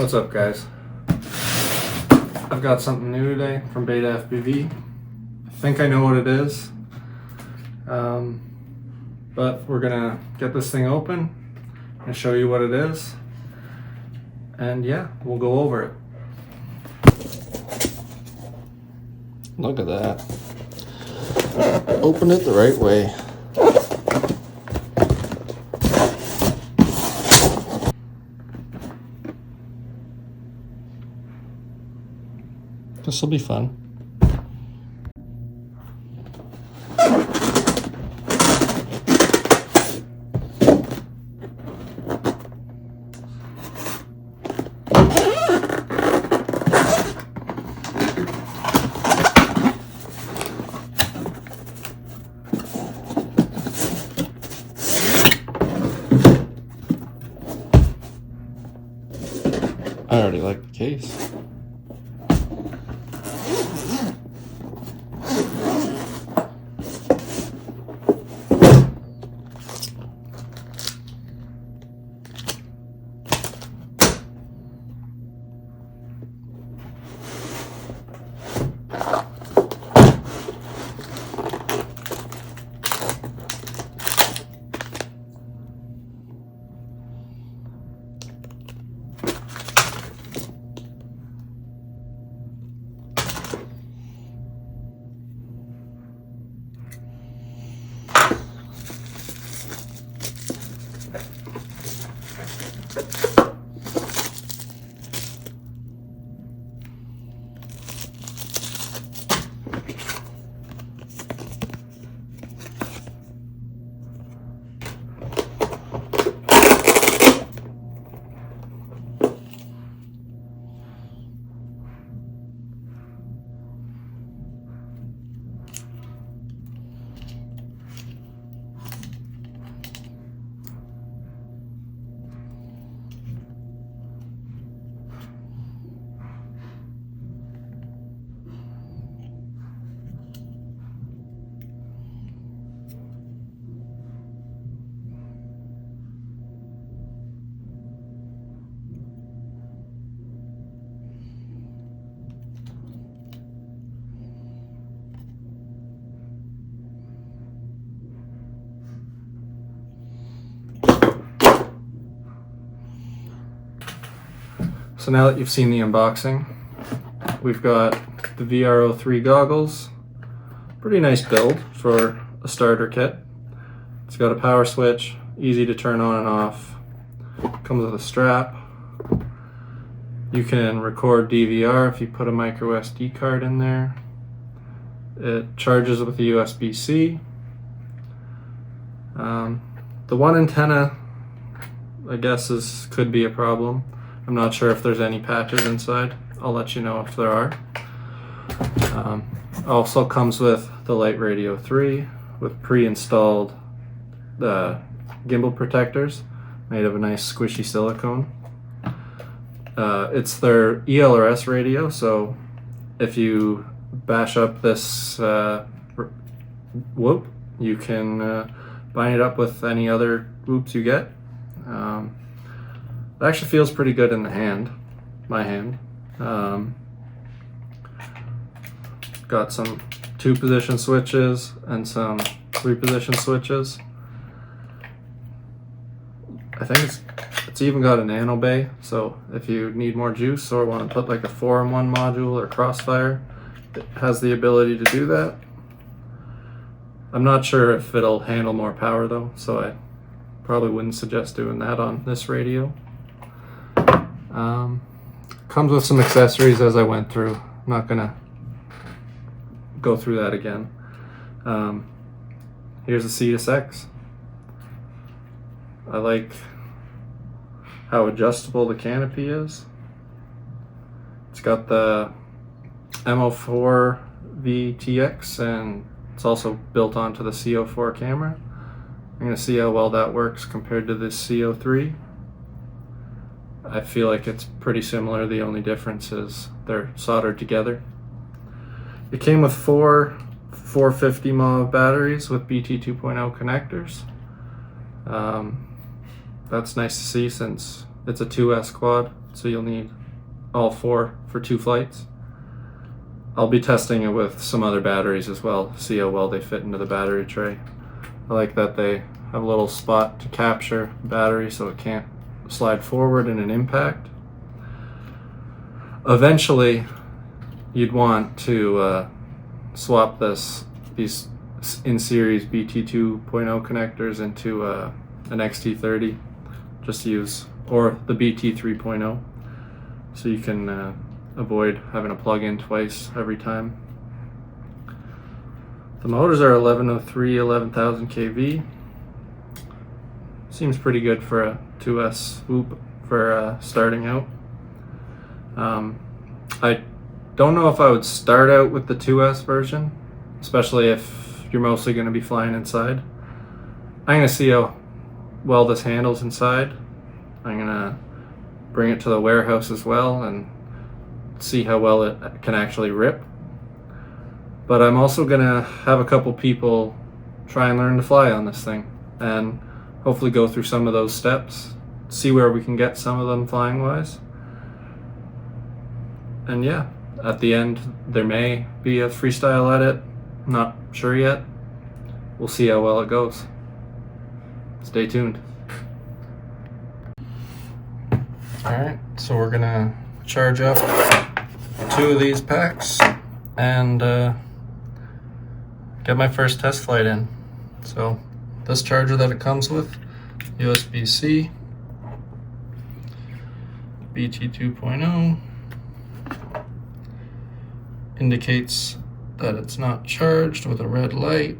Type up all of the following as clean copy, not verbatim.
What's up, guys? I've got something new today from BetaFPV. I think I know what it is, but we're gonna get this thing open and show you what it is, and yeah, we'll go over it. Look at that. Open it the right way. This will be fun. I already like the case. So now that you've seen the unboxing, we've got the VR03 goggles. Pretty nice build for a starter kit. It's got a power switch, easy to turn on and off. Comes with a strap. You can record DVR if you put a micro SD card in there. It charges with a USB-C. The one antenna, I guess, could be a problem. I'm not sure if there's any patches inside. I'll let you know if there are. Also comes with the Light Radio 3 with pre-installed gimbal protectors made of a nice squishy silicone. It's their ELRS radio, so if you bash up this whoop, you can bind it up with any other whoops you get. It actually feels pretty good in the hand, my hand. Got some 2-position switches and some 3-position switches. I think it's even got a nano bay, so if you need more juice or want to put like a 4-in-1 module or crossfire, it has the ability to do that. I'm not sure if it'll handle more power though, so I probably wouldn't suggest doing that on this radio. Comes with some accessories as I went through. I'm not gonna go through that again. Here's the Cetus X. I like how adjustable the canopy is. It's got the MO4 VTX and it's also built onto the CO4 camera. I'm gonna see how well that works compared to this CO3. I feel like it's pretty similar. The only difference is they're soldered together. It came with 4 450 mAh batteries with BT 2.0 connectors. That's nice to see since it's a 2S quad. so you'll need all 4 for 2 flights. I'll be testing it with some other batteries as well, see how well they fit into the battery tray. I like that they have a little spot to capture the battery so it can't slide forward in an impact. Eventually, you'd want to swap these in-series BT 2.0 connectors into an XT30. Just use, or the BT 3.0, so you can avoid having to plug in twice every time. The motors are 1103, 11,000 kV. Seems pretty good for a 2S swoop for starting out. I don't know if I would start out with the 2S version, especially if you're mostly going to be flying inside. I'm going to see how well this handles inside. I'm going to bring it to the warehouse as well and see how well it can actually rip. But I'm also going to have a couple people try and learn to fly on this thing and hopefully go through some of those steps, see where we can get some of them flying wise. And yeah, at the end there may be a freestyle edit, not sure yet. We'll see how well it goes. Stay tuned. Alright, so we're gonna charge up 2 of these packs and get my first test flight in. So this charger that it comes with, USB-C, BT 2.0, indicates that it's not charged with a red light.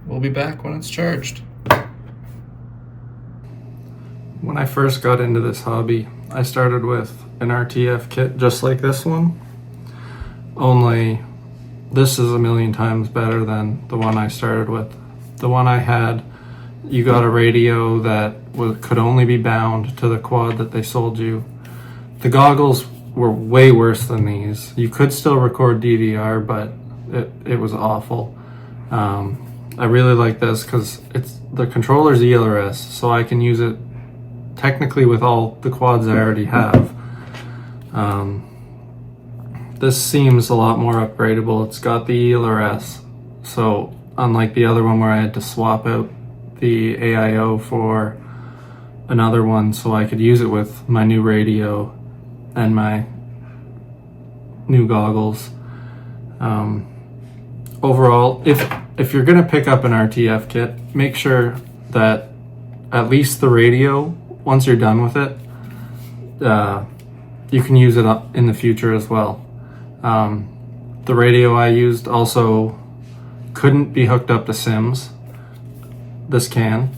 We'll be back when it's charged. When I first got into this hobby, I started with an RTF kit just like this one, only this is a million times better than the one I started with. The one I had, you got a radio that could only be bound to the quad that they sold you. The goggles were way worse than these. You could still record DVR, but it was awful. I really like this because the controller's ELRS, so I can use it technically with all the quads I already have. This seems a lot more upgradable. It's got the ELRS, so unlike the other one where I had to swap out the AIO for another one so I could use it with my new radio and my new goggles. Overall, if you're gonna pick up an RTF kit, make sure that at least the radio, once you're done with it, you can use it in the future as well. The radio I used also couldn't be hooked up to Sims. This can.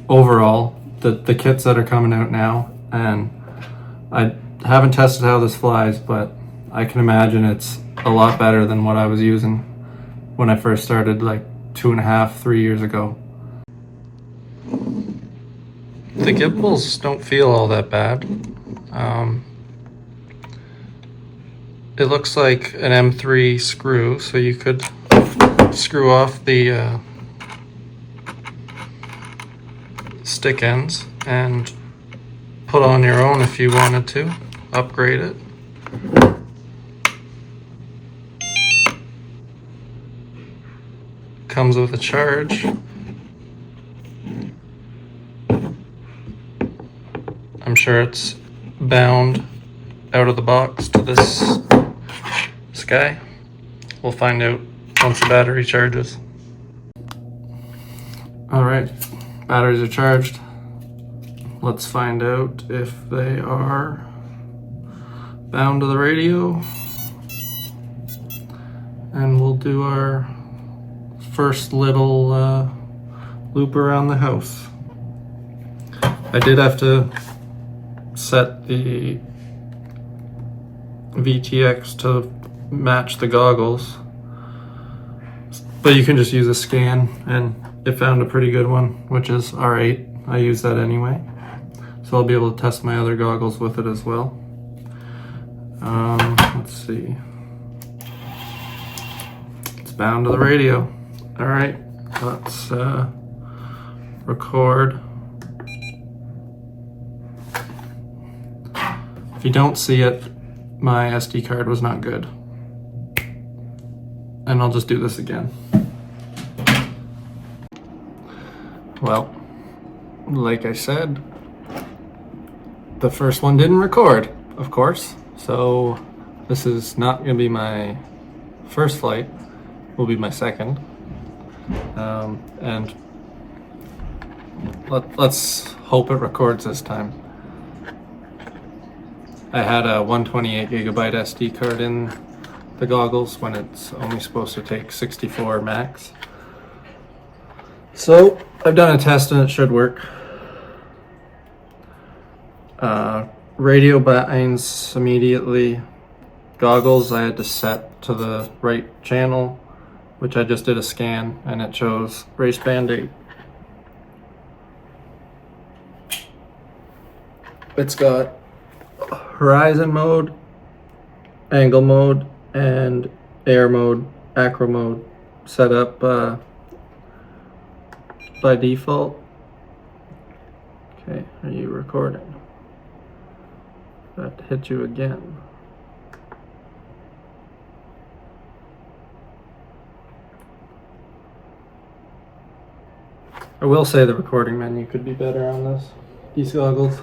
Overall, the kits that are coming out now, and I haven't tested how this flies, but I can imagine it's a lot better than what I was using when I first started like 2.5, 3 years ago. The gimbals don't feel all that bad. It looks like an M3 screw, so you could screw off the stick ends and put on your own if you wanted to, upgrade it. Comes with a charge. I'm sure it's bound out of the box to this guy. We'll find out once the battery charges. Alright, batteries are charged. Let's find out if they are bound to the radio. And we'll do our first little loop around the house. I did have to set the VTX to match the goggles, but you can just use a scan, and it found a pretty good one, which is R8. I use that anyway, so I'll be able to test my other goggles with it as well. Let's see. It's bound to the radio. All right, let's record. If you don't see it, my SD card was not good. And I'll just do this again. Well, like I said, the first one didn't record, of course. So this is not gonna be my first flight, will be my second. And let's hope it records this time. I had a 128 gigabyte SD card in the goggles when it's only supposed to take 64 max. So I've done a test and it should work. Radio binds immediately. Goggles I had to set to the right channel, which I just did a scan and it shows race band 8. It's got horizon mode, angle mode, and air mode, acro mode set up by default. Okay, are you recording? About to hit you again. I will say the recording menu could be better on these goggles.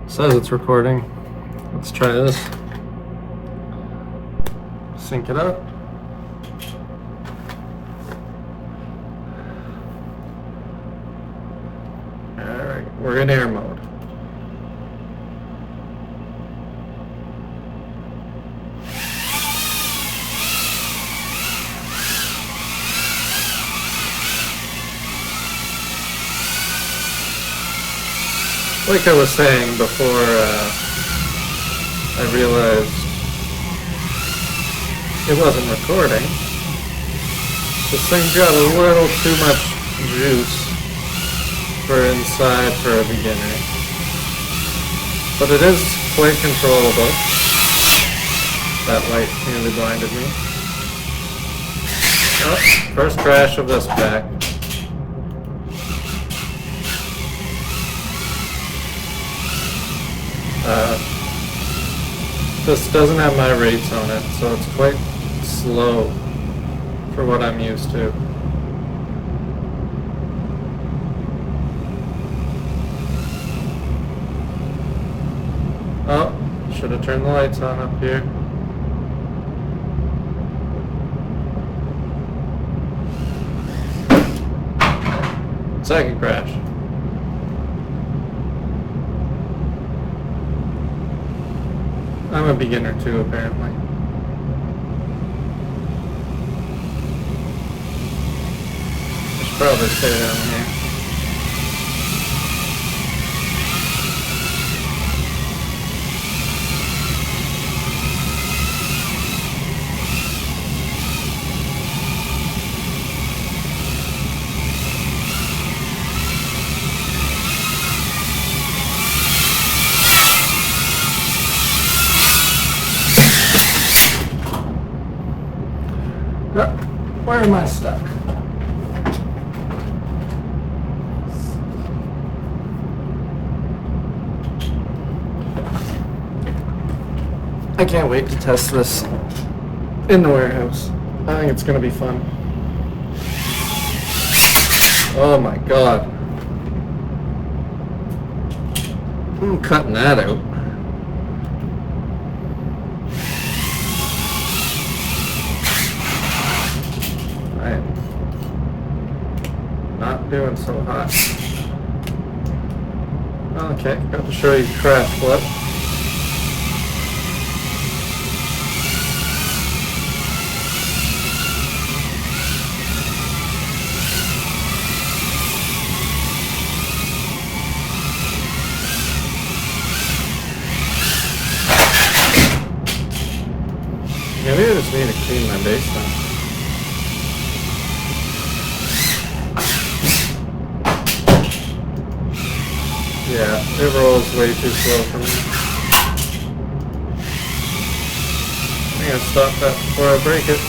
It says it's recording. Let's try this. Sync it up. Alright, we're in air mode. Like I was saying before, I realized it wasn't recording. This thing's got a little too much juice for inside for a beginner. But it is quite controllable. That light nearly blinded me. Oh, first crash of this pack. This doesn't have my rates on it, so it's quite slow for what I'm used to. Oh, should have turned the lights on up here. Second crash. I'm a beginner too, apparently. I should probably stay down here. Where am I stuck? I can't wait to test this in the warehouse. I think it's going to be fun. Oh my god. I'm cutting that out. Not doing so hot. Okay, got to show you crash flip. Maybe I just need to clean my basement. Yeah, it rolls way too slow for me. I'm gonna stop that before I break it.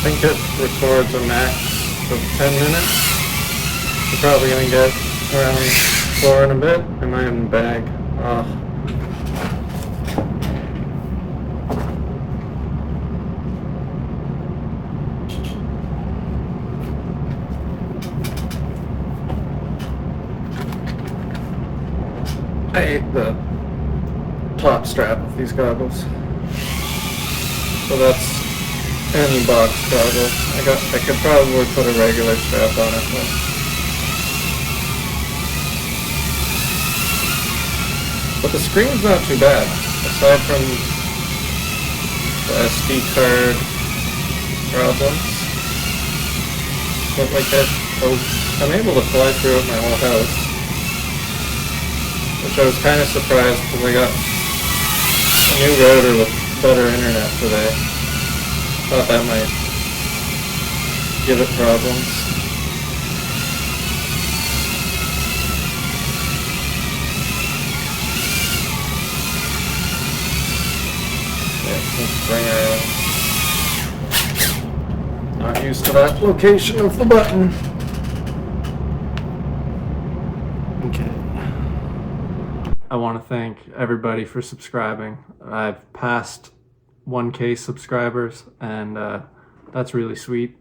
think it records a max of 10 minutes. You're probably going to get around 4 and a bit. Am I in the bag? Oh. I hate the top strap of these goggles. So that's any box goggle. I could probably put a regular strap on it, but the screen's not too bad, aside from the SD card problems. But like I'm able to fly through it my whole house, which I was kind of surprised because I got a new router with better internet today. Thought that might give it problems. Yeah, let's bring her in. Not used to that location of the button. I want to thank everybody for subscribing. I've passed 1K subscribers, and that's really sweet.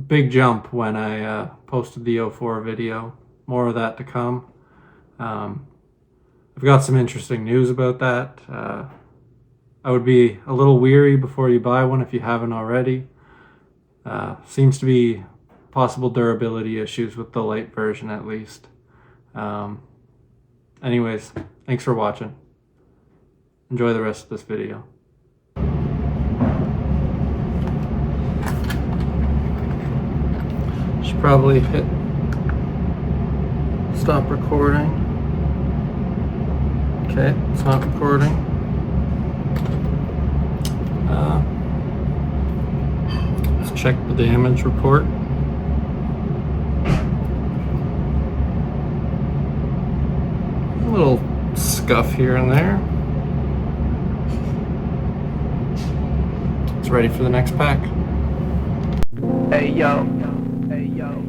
Big jump when I posted the 04 video. More of that to come. I've got some interesting news about that. I would be a little weary before you buy one if you haven't already. Seems to be possible durability issues with the light version at least. Anyways, thanks for watching. Enjoy the rest of this video. Should probably hit stop recording. Okay, it's not recording. Let's check the damage report. A little scuff here and there. It's ready for the next pack. Hey yo, hey yo.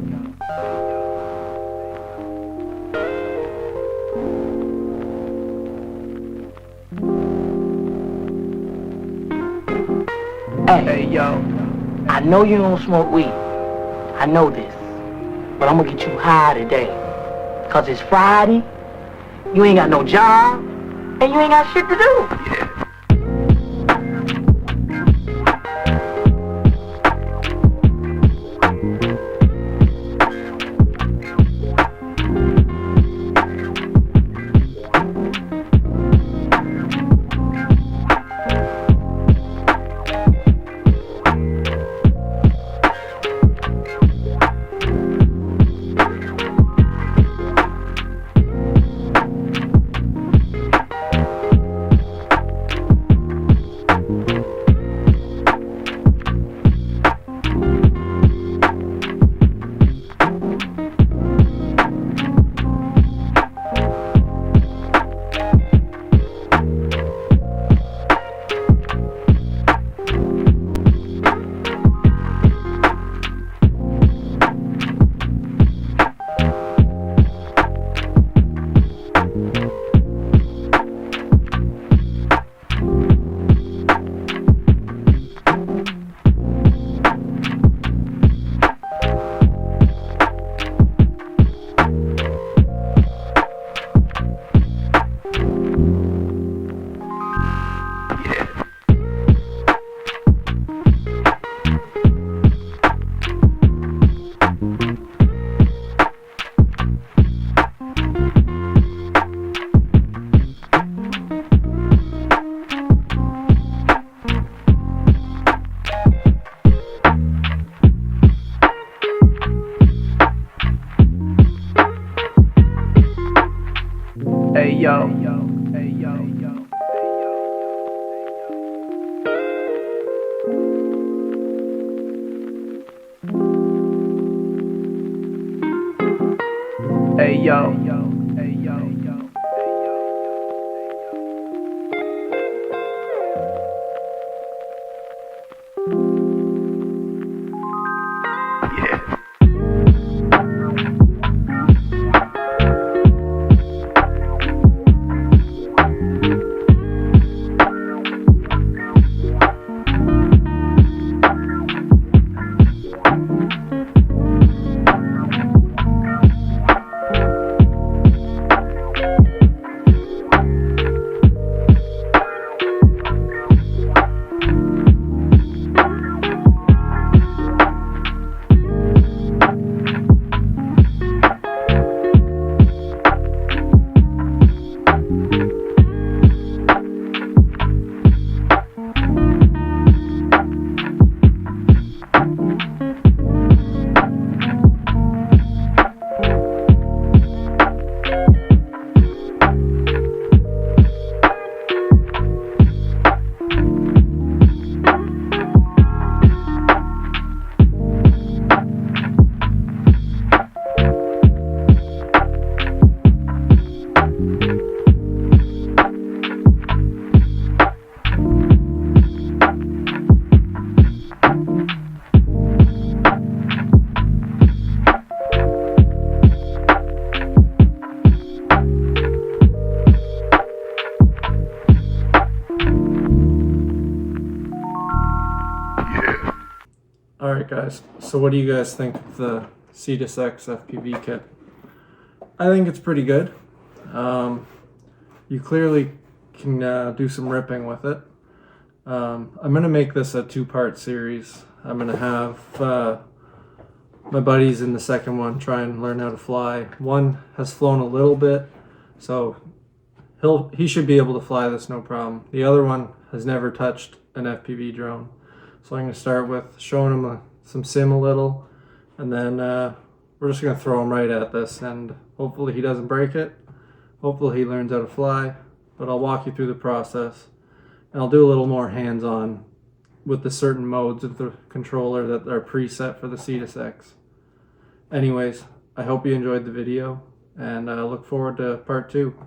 Hey yo, I know you don't smoke weed. I know this. But I'm gonna get you high today. Cause it's Friday. You ain't got no job, and you ain't got shit to do. Yeah. Hey yo, hey yo, hey yo, hey yo. guys, so what do you guys think of the Cetus X FPV kit? I think it's pretty good. You clearly can do some ripping with it. I'm going to make this a two-part series. I'm going to have my buddies in the second one try and learn how to fly. One has flown a little bit, so he should be able to fly this no problem. The other one has never touched an FPV drone. So I'm going to start with showing him some sim a little, and then we're just going to throw him right at this, and hopefully he doesn't break it. Hopefully he learns how to fly, but I'll walk you through the process. And I'll do a little more hands-on with the certain modes of the controller that are preset for the Cetus X. Anyways, I hope you enjoyed the video, and I look forward to part 2.